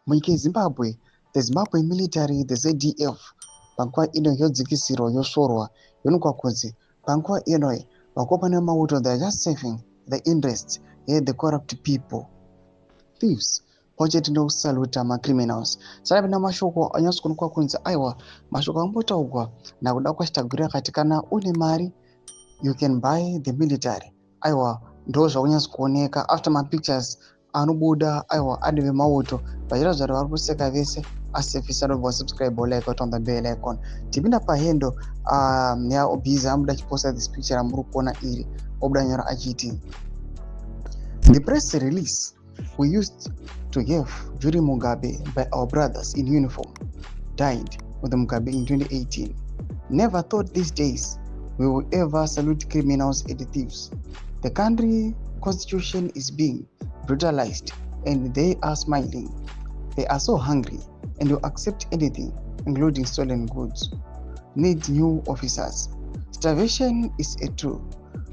munyika yeZimbabwe, the Zimbabwe military, the ZDF, panguva ino yodzikisirwa yosorwa yonogwa kunzi panguva ino vakopana mauto, they are just serving the interests the corrupt people, thieves pachete nokusaluta macriminals. Saka pina mashoko anyatsokuonekwa kunzi aiwa mashoko ambotaurwa nakuda kwaChatagwirei akati kana une mari you can buy the military. Aiwa ndo zvakunyatsokuoneka after mapictures anobuda aiwa ane vemauto vachira zvati vari kuseka vese. Asi if you don't subscribe or like on the bell icon. Tipinda pahendo ya obiza amuda chiposta this picture amuri kuona iri obuda nyora achiti the press release we used to give during Mugabe by our brothers in uniform died with Mugabe in 2018. Never thought these days we will ever salute criminals and thieves. The country constitution is being brutalized and they are smiling. They are so hungry and will accept anything, including stolen goods. Need new officers. Starvation is a tool.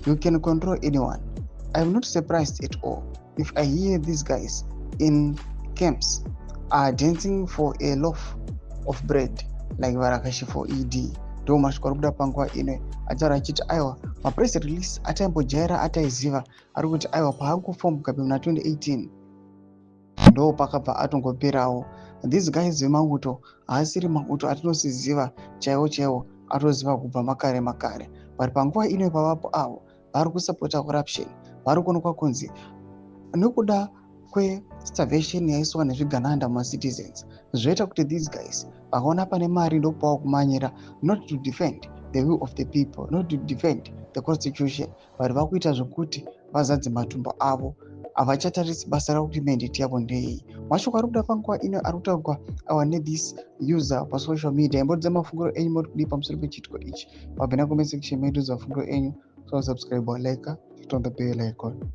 You can control anyone. I am not surprised at all if I hear these guys in camps are dancing for a loaf of bread like Varakashi for ED. Ndo mashoko kuda panguva ino achara achiti aiwa mapress release ataimbojaira ataiziva ari kuti aiwa paakufomu Mugabe muna 2018 ndo pakabva atongoperawo. These guys vemauto haasiri mauto atinosiziva chaiwo atoziva kubva makare vari panguva ino pavapo avo vari kusapota corruption, vari kuonekwa kunzi nekuda kwestarvation yaiswa nezvigananda mumacitizens zvoita kuti these guys vakaona pane mari ndopava kumanyira, not to defend the will of the people, not to defend the constitution, vari vakuita zvokuti vazadze matumbu avo. Havachatarisi basa rakuti mandate yavo ndeyei. Mashoko ari kuda panguva ino ari kutaurwa awane this user pasocial media. Imbodza mafunguro enyu muri kudii pamusoro pechitiko ichi. Pabvina comment section medu za mafunguro enyu. So subscribe or like, hit on the bell icon.